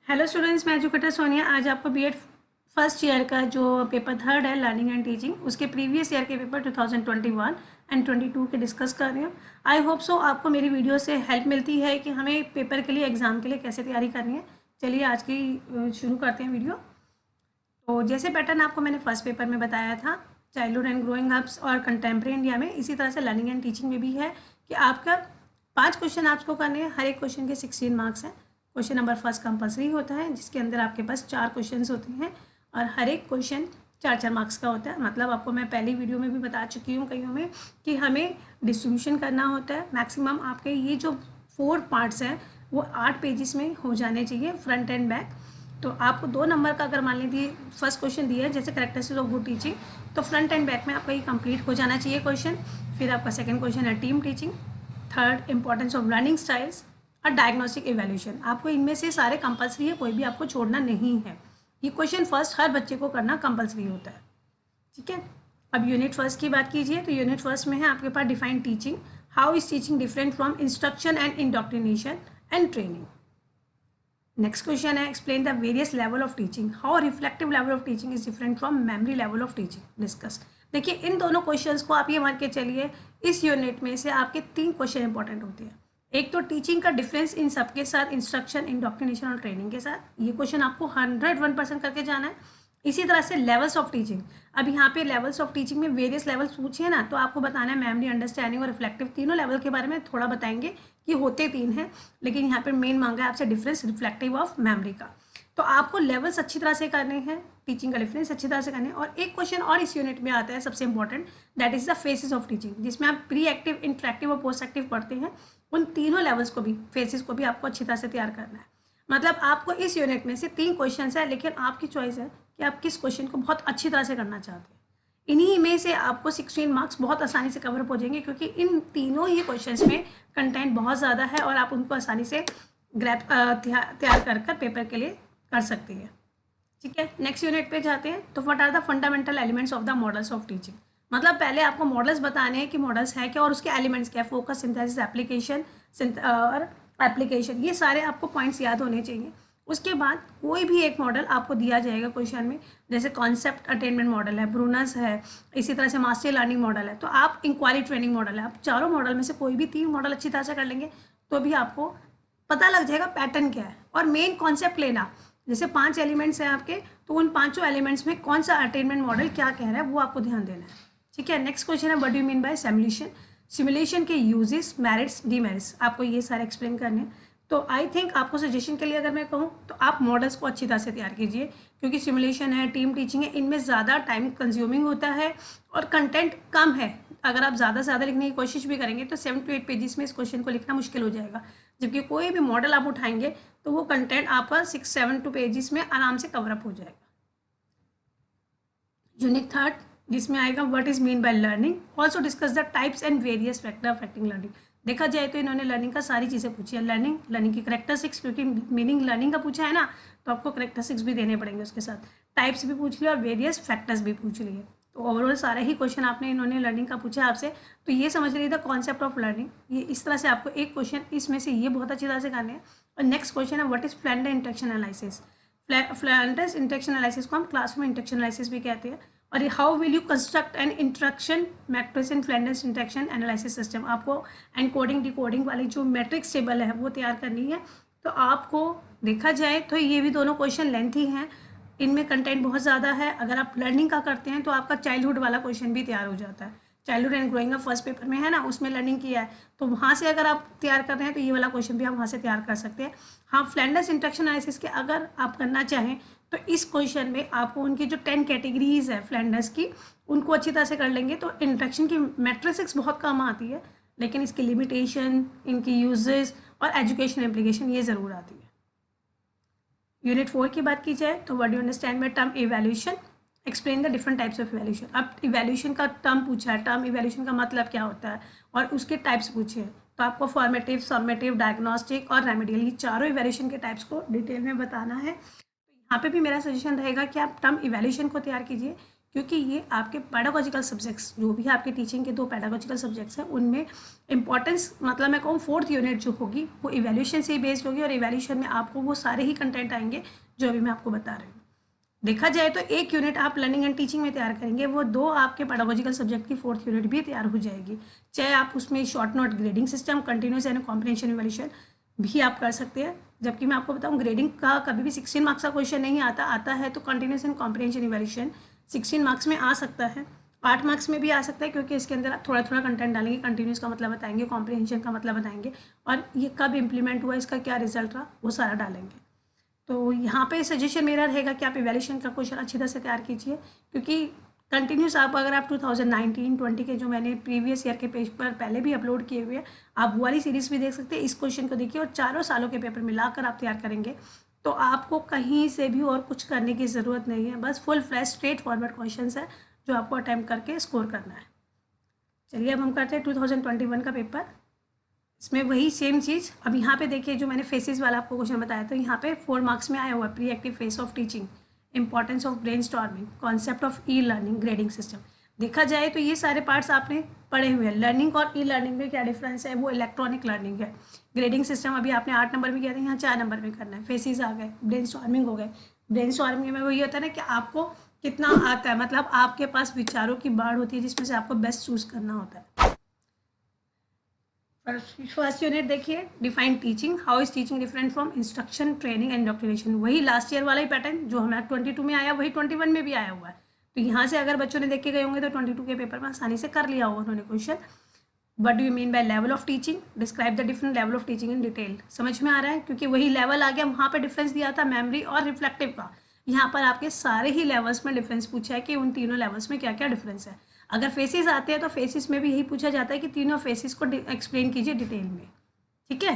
Hello students, मैं educator Sonia. आज आपको बीएड फर्स्ट ईयर का जो पेपर थर्ड है लर्निंग एंड टीचिंग, उसके प्रीवियस ईयर के पेपर 2021 एंड 22 के डिस्कस कर रही हूँ। आई होप सो आपको मेरी वीडियो से हेल्प मिलती है कि हमें पेपर के लिए, एग्जाम के लिए कैसे तैयारी करनी है। चलिए आज की शुरू करते हैं वीडियो। तो जैसे पैटर्न आपको मैंने फर्स्ट पेपर में बताया था, चाइल्डहुड एंड ग्रोइंग अप्स और कंटेम्प्रेरी इंडिया में, इसी तरह से लर्निंग एंड टीचिंग में भी है कि आपका 5 क्वेश्चन आपको करने हैं। हर एक क्वेश्चन के 16 मार्क्स हैं। क्वेश्चन नंबर फर्स्ट कंपलसरी होता है, जिसके अंदर आपके पास 4 क्वेश्चन होते हैं और हर एक क्वेश्चन 4-4 मार्क्स का होता है। मतलब आपको मैं पहली वीडियो में भी बता चुकी हूँ कईयों में कि हमें डिस्ट्रीब्यूशन करना होता है। मैक्सिमम आपके ये जो 4 पार्ट्स हैं वो 8 पेजेस में हो जाने चाहिए, फ्रंट एंड बैक। तो आपको 2 नंबर का अगर मान लीजिए फर्स्ट क्वेश्चन दिया है जैसे कैरेक्टरिस्टिक्स ऑफ गुड टीचिंग, तो फ्रंट एंड बैक में आपका ये कंप्लीट हो जाना चाहिए क्वेश्चन। फिर आपका सेकंड क्वेश्चन है team teaching, third importance of learning styles और डायग्नोस्टिक इवैल्यूएशन। आपको इनमें से सारे कंपलसरी है, कोई भी आपको छोड़ना नहीं है। ये क्वेश्चन फर्स्ट हर बच्चे को करना कंपलसरी होता है, ठीक है। अब यूनिट फर्स्ट की बात कीजिए तो यूनिट फर्स्ट में है आपके पास define teaching, how is teaching different from instruction and indoctrination and training. Next question है explain the various level of teaching, how reflective level of teaching is different from memory level of teaching, discuss. देखिए इन दोनों questions को आप ये मान के चलिए, इस यूनिट में से आपके 3 क्वेश्चन इंपॉर्टेंट होते हैं। एक तो टीचिंग का डिफरेंस इन सबके साथ, इंस्ट्रक्शन, इंडोक्ट्रिनेशन और ट्रेनिंग के साथ, ये क्वेश्चन आपको 101% करके जाना है। इसी तरह से लेवल्स ऑफ टीचिंग, अब यहाँ पे लेवल्स ऑफ टीचिंग में वेरियस लेवल्स पूछे ना, तो आपको बताना है मेमोरी, अंडरस्टैंडिंग और रिफ्लेक्टिव, तीनों लेवल के बारे में थोड़ा बताएंगे कि होते 3 हैं, लेकिन यहाँ पे मेन मांगा है आपसे डिफरेंस रिफ्लेक्टिव ऑफ मेमोरी का। तो आपको लेवल्स अच्छी तरह से करने हैं, टीचिंग का डिफरेंस अच्छी तरह से करने हैं। और एक क्वेश्चन और इस यूनिट में आता है सबसे important, that is the faces of teaching, जिसमें आप प्री एक्टिव, इंटरेक्टिव और पोस्ट एक्टिव पढ़ते हैं। उन तीनों लेवल्स को भी, फेसेस को भी आपको अच्छी तरह से तैयार करना है। मतलब आपको इस यूनिट में से 3 क्वेश्चन है, लेकिन आपकी चॉइस है कि आप किस क्वेश्चन को बहुत अच्छी तरह से करना चाहते हैं। इन्हीं में से आपको 16 मार्क्स बहुत आसानी से कवर हो जाएंगे, क्योंकि इन तीनों ही क्वेश्चंस में कंटेंट बहुत ज़्यादा है और आप उनको आसानी से ग्रैप तैयार कर पेपर के लिए कर सकती है, ठीक है। नेक्स्ट यूनिट पे जाते हैं। तो what are the fundamental elements of the models of teaching, मतलब पहले आपको मॉडल्स बताने हैं कि मॉडल्स है क्या और उसके एलिमेंट्स क्या है। फोकस, सिंथेसिस, एप्लीकेशन और एप्लीकेशन, ये सारे आपको पॉइंट्स याद होने चाहिए। उसके बाद कोई भी एक मॉडल आपको दिया जाएगा क्वेश्चन में, जैसे कॉन्सेप्ट अटेनमेंट मॉडल है, ब्रूनस है, इसी तरह से मास्टर लर्निंग मॉडल है, तो आप इंक्वायरी ट्रेनिंग मॉडल है। आप चारों मॉडल में से कोई भी 3 मॉडल अच्छी तरह से कर लेंगे तो भी आपको पता लग जाएगा पैटर्न क्या है। और मेन कॉन्सेप्ट लेना, जैसे 5 एलिमेंट्स हैं आपके, तो उन 5 एलिमेंट्स में कौन सा अटेनमेंट मॉडल क्या कह रहा है वो आपको ध्यान देना है, ठीक है। नेक्स्ट क्वेश्चन है what do you mean by simulation, simulation के यूजेस, मेरिट्स, डीमेरिट्स, आपको ये सारे एक्सप्लेन करने हैं। तो आई थिंक आपको सजेशन के लिए अगर मैं कहूँ तो आप मॉडल्स को अच्छी तरह से तैयार कीजिए, क्योंकि सिमुलेशन है, टीम टीचिंग है, इनमें ज़्यादा टाइम कंज्यूमिंग होता है और कंटेंट कम है। अगर आप ज़्यादा से ज़्यादा लिखने की कोशिश भी करेंगे तो 7 to 8 पेजेस में इस क्वेश्चन को लिखना मुश्किल हो जाएगा, जबकि कोई भी मॉडल आप उठाएंगे तो वो कंटेंट आपका 6-7 पेजेस में आराम से कवरअप हो जाएगा। यूनिट थर्ड, जिसमें आएगा what is mean by learning, also discuss the types and various factor affecting learning. देखा जाए तो इन्होंने लर्निंग का सारी चीज़ें पूछी है, लर्निंग, लर्निंग की करेक्टरिस्टिक्स, क्योंकि मीनिंग लर्निंग का पूछा है ना, तो आपको करेक्टरिस्टिक्स भी देने पड़ेंगे उसके साथ, टाइप्स भी पूछ लिए और वेरियस फैक्टर्स भी पूछ लिए। तो ओवरऑल सारे ही क्वेश्चन आपने इन्होंने लर्निंग का पूछा आपसे, तो ये समझ लीजिए द कॉन्सेप्ट ऑफ लर्निंग। ये इस तरह से आपको एक क्वेश्चन इसमें से ये बहुत अच्छी तरह से करने हैं। और नेक्स्ट क्वेश्चन है what is Flander interaction analysis. Flanders interaction analysis को हम क्लासरूम इंटरेक्शन एनालिसिस भी कहते हैं। और how will you construct N interaction matrix in Flanders interaction analysis system, आपको एनकोडिंग डिकोडिंग वाली जो मैट्रिक्स टेबल है वो तैयार करनी है। तो आपको देखा जाए तो ये भी दोनों क्वेश्चन लेंथी हैं, इनमें कंटेंट बहुत ज़्यादा है। अगर आप लर्निंग का करते हैं तो आपका चाइल्डहुड वाला क्वेश्चन भी तैयार हो जाता है, childhood and growing up first paper में है ना, उसमें लर्निंग किया है, तो वहाँ से अगर आप तैयार कर रहे हैं तो ये वाला क्वेश्चन भी आप वहाँ से तैयार कर सकते हैं। हाँ, फ्लेंडर्स इंटरेक्शन एनालिसिस के अगर आप करना चाहें तो इस क्वेश्चन में आपको उनकी जो 10 कैटेगरीज है फ्लेंडर्स की, उनको अच्छी तरह से कर लेंगे तो इंटरेक्शन की मैट्रिक्स बहुत कम आती है, लेकिन इसकी लिमिटेशन, इनकी यूजेस और एजुकेशन एप्लीकेशन ये ज़रूर आती है। यूनिट 4 की बात की जाए तो what do you understand by term evaluation, explain the different types of evaluation. अब इवैल्यूएशन का टर्म पूछा है, टर्म इवैल्यूएशन का मतलब क्या होता है और उसके टाइप्स पूछे हैं, तो आपको फॉर्मेटिव, समेटिव, डायग्नोस्टिक और रेमेडियल, ये चारों इवैल्यूएशन के टाइप्स को डिटेल में बताना है। यहाँ पे भी मेरा सजेशन रहेगा कि आप टर्म इवैल्यूएशन को तैयार कीजिए, क्योंकि ये आपके पेडागोजिकल सब्जेक्ट्स जो भी आपके टीचिंग के 2 पेडागोजिकल सब्जेक्ट्स हैं उनमें इंपॉर्टेंस मतलब मैं कहूँ 4th यूनिट जो होगी वो इवैल्यूएशन से ही बेस्ड होगी और इवैल्यूएशन में आपको वो सारे ही कंटेंट आएंगे जो अभी मैं आपको बता रही हूँ। देखा जाए तो 1 यूनिट आप लर्निंग एंड टीचिंग में तैयार करेंगे, वो 2 आपके पेडागोजिकल सब्जेक्ट की 4th यूनिट भी तैयार हो जाएगी। चाहे आप उसमें short note grading system, continuous and comprehension evaluation भी आप कर सकते हैं। जबकि मैं आपको बताऊं ग्रेडिंग का कभी भी 16 मार्क्स का क्वेश्चन नहीं आता है तो continuous and comprehension evaluation 16 marks में आ सकता है, 8 मार्क्स में भी आ सकता है, क्योंकि इसके अंदर आप थोड़ा थोड़ा कंटेंट डालेंगे, कंटिन्यूस का मतलब बताएंगे, कॉम्प्रिहेंशन का मतलब बताएंगे और ये कब इंप्लीमेंट हुआ, इसका क्या रिजल्ट रहा, वो सारा डालेंगे। तो यहाँ पे सजेशन मेरा रहेगा कि आप इवैल्यूएशन का क्वेश्चन अच्छी तरह से तैयार कीजिए, क्योंकि कंटिन्यूस आप अगर आप 2019-20 के जो मैंने प्रीवियस ईयर के पेज पर पहले भी अपलोड किए हुए हैं आप वो वाली सीरीज़ भी देख सकते हैं। इस क्वेश्चन को देखिए और चारों सालों के पेपर मिलाकर आप तैयार करेंगे तो आपको कहीं से भी और कुछ करने की ज़रूरत नहीं है, बस full flash straight forward question है जो आपको अटैम्प्ट करके स्कोर करना है। चलिए अब हम करते हैं 2021 का पेपर। इसमें वही सेम चीज़, अब यहाँ पे देखिए जो मैंने फेसेस वाला आपको क्वेश्चन बताया तो यहाँ पे 4 मार्क्स में आया हुआ है, pre active face of teaching, importance of brainstorming, concept of e learning, grading system. देखा जाए तो ये सारे पार्ट्स आपने पढ़े हुए हैं। लर्निंग और ई लर्निंग में क्या डिफरेंस है, वो इलेक्ट्रॉनिक लर्निंग है। ग्रेडिंग सिस्टम अभी आपने 8 नंबर में किया था, यहाँ 4 नंबर में करना है। फेसेस आ गए, ब्रेनस्टॉर्मिंग हो गए। ब्रेनस्टॉर्मिंग में वही होता है ना कि आपको कितना आता है, मतलब आपके पास विचारों की बाढ़ होती है जिसमें से आपको बेस्ट चूज करना होता है। फर्स्ट यूनिट देखिए, define teaching, how is teaching different from instruction, training and indoctrination. वही लास्ट ईयर वाला ही पैटर्न जो हमारा 22 में आया वही 21 में भी आया हुआ है। तो यहाँ से अगर बच्चों ने देख के गए होंगे तो 22 के पेपर में आसानी से कर लिया होगा उन्होंने question. What do you mean by level of teaching, describe the different level of teaching in detail. समझ में आ रहा है, क्योंकि वही लेवल आ गया, वहाँ पे डिफरेंस दिया था मेमोरी और रिफ्लेक्टिव का, यहाँ पर आपके सारे ही लेवल्स में डिफरेंस पूछा है कि उन तीनों लेवल्स में क्या क्या डिफरेंस है। अगर फेसेस आते हैं तो फेसेस में भी यही पूछा जाता है कि तीनों फेसेस को एक्सप्लेन कीजिए डिटेल में, ठीक है।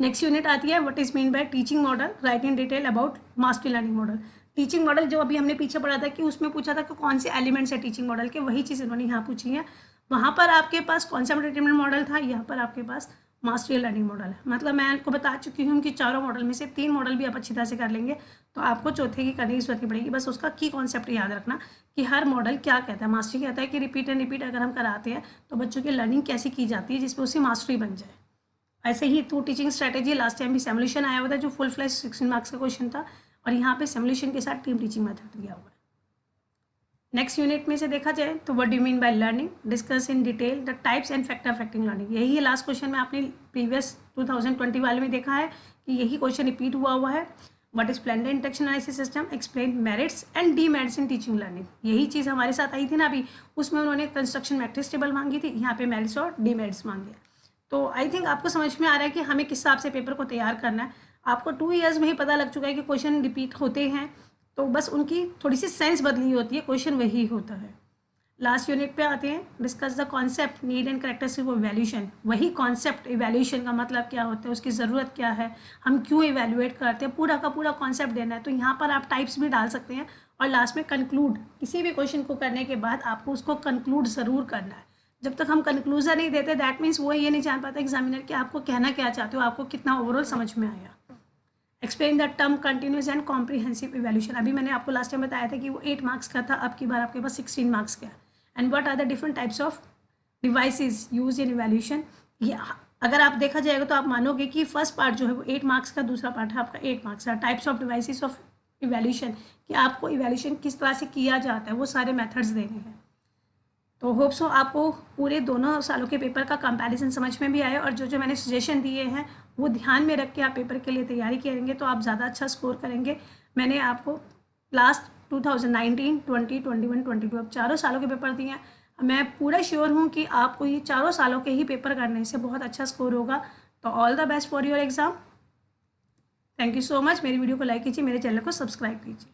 नेक्स्ट यूनिट आती है what is mean by teaching model, right in detail about mastery learning model. Teaching model जो अभी हमने पीछे पढ़ा था कि उसमें पूछा था कि कौन से एलिमेंट्स है टीचिंग मॉडल के, वही चीज़ इन्होंने यहाँ पूछी है। वहाँ पर आपके पास कॉन्सेप्ट डिटरमिनेंट मॉडल था, यहाँ पर आपके पास मास्टरी लर्निंग मॉडल है। मतलब मैं आपको बता चुकी हूँ कि चारों मॉडल में से 3 मॉडल भी आप अच्छी तरह से कर लेंगे तो आपको चौथे की करने की जरूरत नहीं पड़ेगी। बस उसका की कॉन्सेप्ट याद रखना कि हर मॉडल क्या कहता है। मास्टरी कहता है कि रिपीट एंड रिपीट अगर हम कराते हैं तो बच्चों की लर्निंग कैसी की जाती है जिसमें उसकी मास्टरी बन जाए। ऐसे ही 2 टीचिंग स्ट्रैटेजी, लास्ट टाइम भी सिमुलेशन आया हुआ था जो फुल फ्लैश 16 मार्क्स का क्वेश्चन था और यहाँ पे सिमुलेशन के साथ टीम टीचिंग मेथड दिया हुआ है। नेक्स्ट यूनिट में से देखा जाए तो what do mean by learning, discuss in detail the types and factor affecting learning. यही है लास्ट क्वेश्चन में आपने प्रीवियस 2020 वाले में देखा है कि यही क्वेश्चन रिपीट हुआ है। What is planned instruction analysis system, explain merits and demerits in teaching learning. यही चीज़ हमारे साथ आई थी ना अभी, उसमें उन्होंने कंस्ट्रक्शन मैट्रिक्स टेबल मांगी थी, यहाँ पे मेरिट्स और डीमेरिट्स मांगे। तो आई थिंक आपको समझ में आ रहा है कि हमें किस हिसाब से पेपर को तैयार करना है। आपको 2 ईयर्स में ही पता लग चुका है कि क्वेश्चन रिपीट होते हैं, तो बस उनकी थोड़ी सी सेंस बदली होती है, क्वेश्चन वही होता है। लास्ट यूनिट पे आते हैं, discuss the concept, need and characteristic of evaluation. वही कॉन्सेप्ट, इवैल्यूएशन का मतलब क्या होता है, उसकी ज़रूरत क्या है, हम क्यों इवैल्यूएट करते हैं, पूरा का पूरा कॉन्सेप्ट देना है। तो यहाँ पर आप टाइप्स भी डाल सकते हैं और लास्ट में कंक्लूड, किसी भी क्वेश्चन को करने के बाद आपको उसको कंक्लूड ज़रूर करना है। जब तक हम कंक्लूजन नहीं देते दैट मीन्स वो ये नहीं जान पाता एग्जामिनर कि आपको कहना क्या चाहते हो, आपको कितना ओवरऑल समझ में आया। Explain the term continuous and comprehensive evaluation. अभी मैंने आपको लास्ट टाइम बताया था कि वो 8 मार्क्स का था, अब की बार आपके पास 16 मार्क्स का है। And what are the different types of devices use in evaluation. ये अगर आप देखा जाएगा तो आप मानोगे कि फर्स्ट पार्ट जो है वो 8 मार्क्स का, दूसरा पार्ट है आपका 8 मार्क्स का। Types of devices of evaluation, कि आपको इवैल्यूएशन किस तरह से किया जाता है, वो सारे मेथड्स देने हैं। तो होप सो आपको पूरे दोनों सालों के पेपर का कंपैरिजन समझ में भी आया और जो जो मैंने सजेशन दिए हैं वो ध्यान में रख के आप पेपर के लिए तैयारी करेंगे तो आप ज़्यादा अच्छा स्कोर करेंगे। मैंने आपको लास्ट 2019, 20, 21, 22 अब चारों सालों के पेपर दिए हैं। मैं पूरा श्योर हूँ कि आपको ये चारों सालों के ही पेपर करने से बहुत अच्छा स्कोर होगा। तो all the best for your exam. Thank you so much. मेरी वीडियो को लाइक कीजिए, मेरे चैनल को सब्सक्राइब कीजिए।